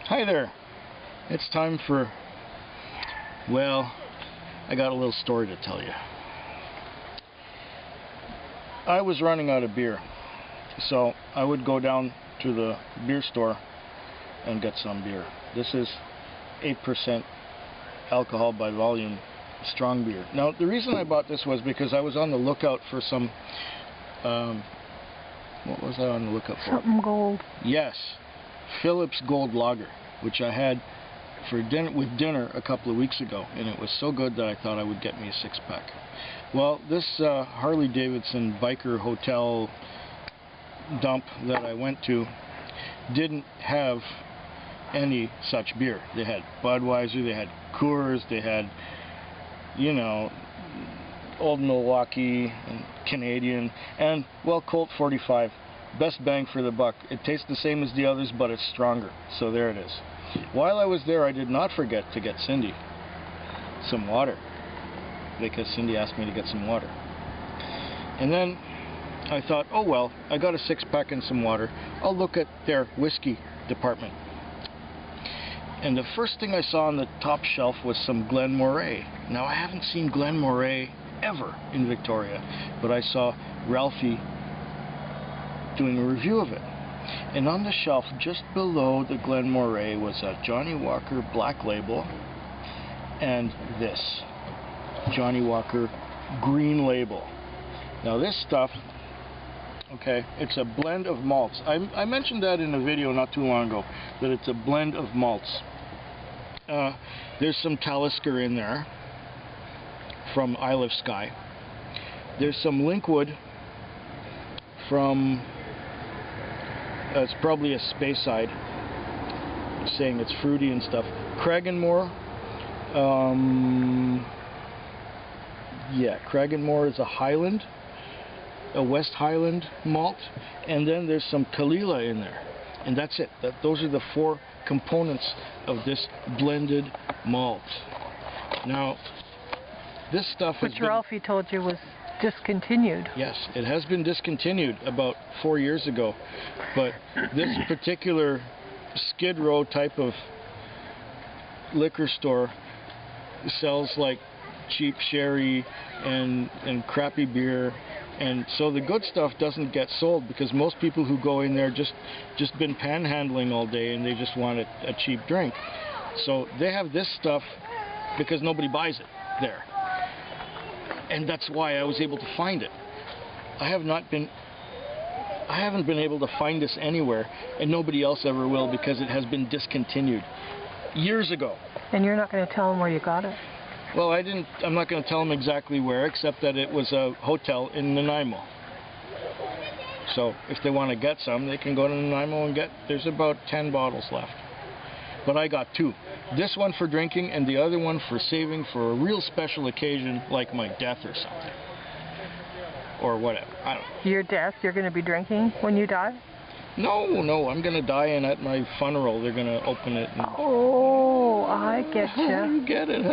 Hi there. It's time for, well, I got a little story to tell you. I was running out of beer, so I would go down to the beer store and get some beer. This is 8% alcohol by volume strong beer. Now, the reason I bought this was because I was on the lookout for some, what was I on the lookout for? Something gold. Yes, Phillips Gold Lager, which I had for dinner with dinner a couple of weeks ago, and it was so good that I thought I would get me a six-pack. Well, this Harley Davidson biker hotel dump that I went to didn't have any such beer. They had Budweiser, they had Coors, they had, you know, Old Milwaukee and Canadian, and, well, Colt 45. Best bang for the buck. It tastes the same as the others, but it's stronger. So there it is. While I was there, I did not forget to get Cindy some water, because Cindy asked me to get some water. And then I thought, oh well, I got a six-pack and some water. I'll look at their whiskey department. And the first thing I saw on the top shelf was some Glen Moray. Now, I haven't seen Glen Moray ever in Victoria, but I saw Ralphie doing a review of it. And on the shelf just below the Glen Moray was a Johnnie Walker Black Label and this Johnnie Walker Green Label. Now this stuff, okay, it's a blend of malts. I mentioned that in a video not too long ago, that it's a blend of malts. There's some Talisker in there from Isle of Skye. There's some Linkwood from, it's probably a Speyside, saying it's fruity and stuff. Cragganmore, yeah, Cragganmore is a Highland, a West Highland malt, and then there's some Kalila in there, and that's it. Those are the four components of this blended malt. Now, this stuff has been, Ralphie told you was discontinued. Yes, it has been discontinued about 4 years ago, but this particular Skid Row type of liquor store sells like cheap sherry and crappy beer, and so the good stuff doesn't get sold because most people who go in there just been panhandling all day and they just want a cheap drink. So they have this stuff because nobody buys it there. And that's why I was able to find it. I haven't been able to find this anywhere, and nobody else ever will because it has been discontinued years ago. And you're not going to tell them where you got it? Well, I'm not going to tell them exactly where, except that it was a hotel in Nanaimo. So if they want to get some, they can go to Nanaimo and get, there's about 10 bottles left. But I got two. This one for drinking and the other one for saving for a real special occasion like my death or something. Or whatever. I don't know. Your death? You're going to be drinking when you die? No, I'm going to die, and at my funeral they're going to open it. And oh, I get you. You get it.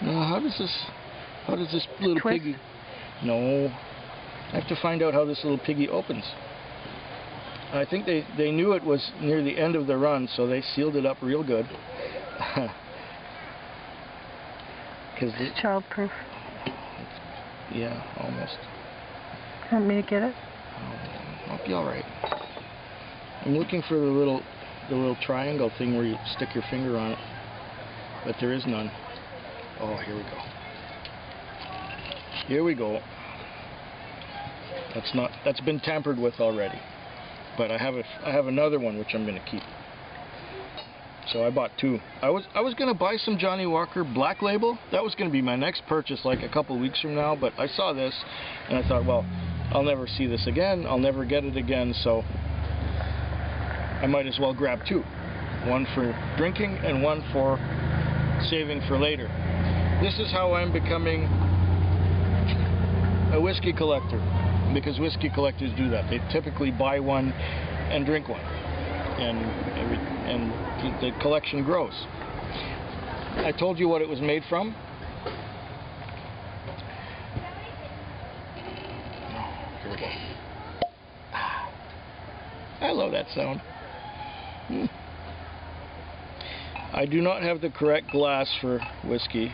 Now, how does this little Twist? piggy... No. I have to find out how this little piggy opens. I think they knew it was near the end of the run, so they sealed it up real good. It's childproof. Yeah, almost. Want me to get it? I'll be all right. I'm looking for the little triangle thing where you stick your finger on it, but there is none. Oh, here we go. Here we go. That's been tampered with already. But I have another one which I'm going to keep. So I bought two. I was going to buy some Johnnie Walker Black Label. That was going to be my next purchase like a couple weeks from now, but I saw this and I thought, well, I'll never see this again. I'll never get it again, so I might as well grab two. One for drinking and one for saving for later. This is how I'm becoming a whiskey collector, because whiskey collectors do that. They typically buy one and drink one, and the collection grows. I told you what it was made from. Here we go. I love that sound. I do not have the correct glass for whiskey.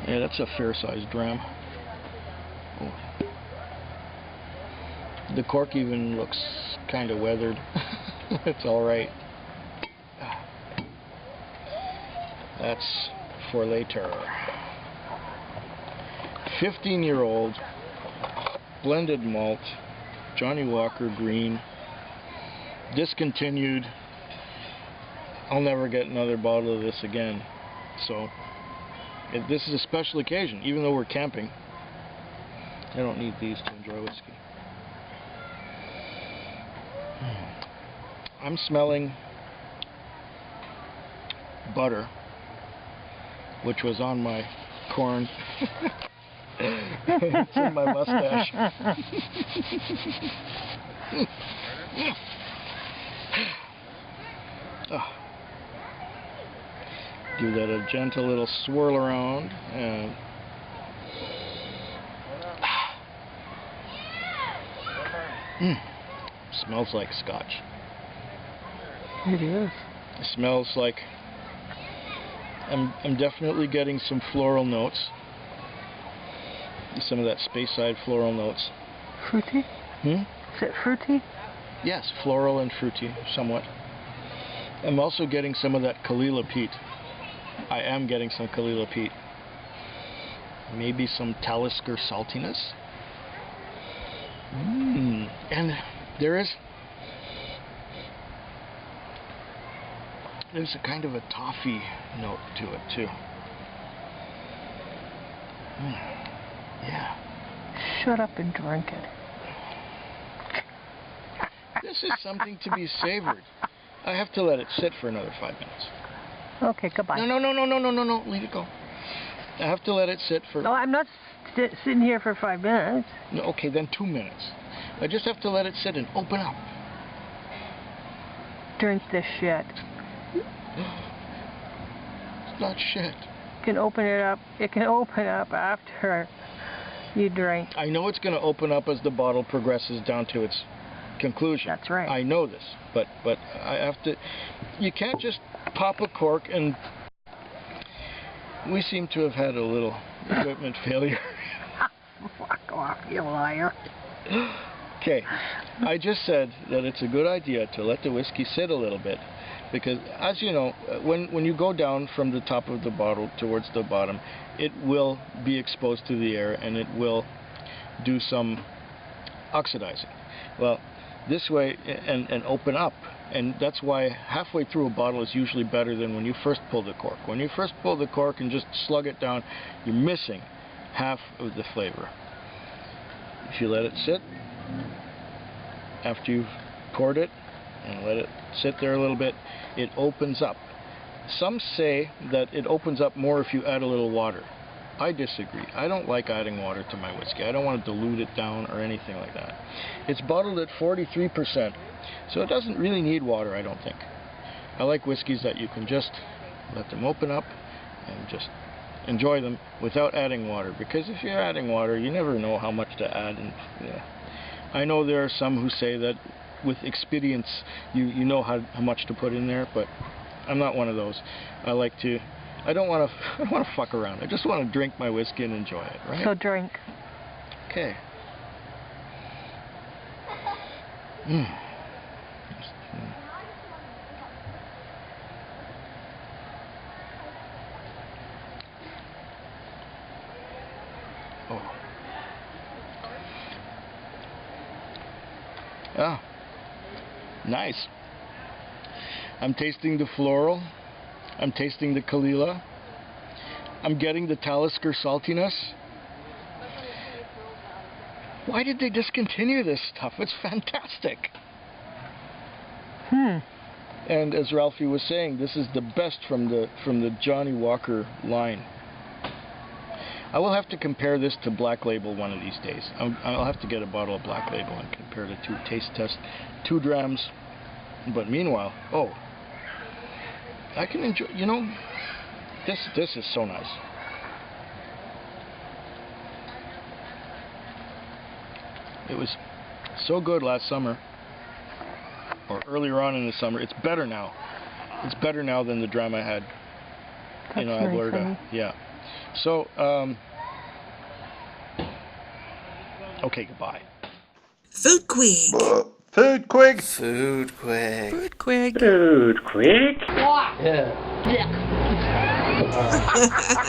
Yeah, that's a fair-sized dram. Oh. The cork even looks kind of weathered. It's alright. That's for later. 15-year-old blended malt, Johnnie Walker green, discontinued. I'll never get another bottle of this again. So, if this is a special occasion, even though we're camping, I don't need these to enjoy whiskey. I'm smelling butter, which was on my corn. It's in my mustache. Oh. Give that a gentle little swirl around and smells like scotch. It is. It smells like I'm definitely getting some floral notes. Some of that Speyside floral notes. Fruity? Is it fruity? Yes, floral and fruity, somewhat. I'm also getting some of that Kalila peat. I am getting some Kalila peat. Maybe some Talisker saltiness. And there's a kind of a toffee note to it too. Yeah. Shut up and drink it. This is something to be savored. I have to let it sit for another 5 minutes. Okay, goodbye. No, leave it go. I have to let it sit for... No, I'm not sitting here for 5 minutes. No, okay, then 2 minutes. I just have to let it sit and open up. Drink this shit. It's not shit. You can open it up. It can open up after you drink. I know it's going to open up as the bottle progresses down to its conclusion. That's right. I know this, but I have to... You can't just pop a cork and... We seem to have had a little equipment failure. Fuck off, you liar. Okay, I just said that it's a good idea to let the whiskey sit a little bit, because as you know, when you go down from the top of the bottle towards the bottom, it will be exposed to the air and it will do some oxidizing. Well, this way, and open up, and that's why halfway through a bottle is usually better than when you first pull the cork. When you first pull the cork and just slug it down, you're missing half of the flavor. If you let it sit, after you've poured it and let it sit there a little bit, it opens up. Some say that it opens up more if you add a little water. I disagree. I don't like adding water to my whiskey. I don't want to dilute it down or anything like that. It's bottled at 43%, so it doesn't really need water, I don't think. I like whiskeys that you can just let them open up and just enjoy them without adding water, because if you're adding water, you never know how much to add. And I know there are some who say that with expedience you know how much to put in there, but I'm not one of those. I don't want to fuck around. I just want to drink my whiskey and enjoy it, right? So drink. Okay. Oh. Ah. Nice. I'm tasting the floral. I'm tasting the Kalila. I'm getting the Talisker saltiness. Why did they discontinue this stuff? It's fantastic. And as Ralphie was saying, this is the best from the Johnnie Walker line. I will have to compare this to Black Label one of these days. I'll have to get a bottle of Black Label and compare the two, taste test 2 drams. But meanwhile, oh, I can enjoy, you know, this is so nice. It was so good last summer. or earlier on in the summer. It's better now. It's better now than the dram I had in That's Alberta. nice, Yeah. So, okay, goodbye. Food Quig. Food Quig. Food Quig. Food Quig. Food quick. Yeah.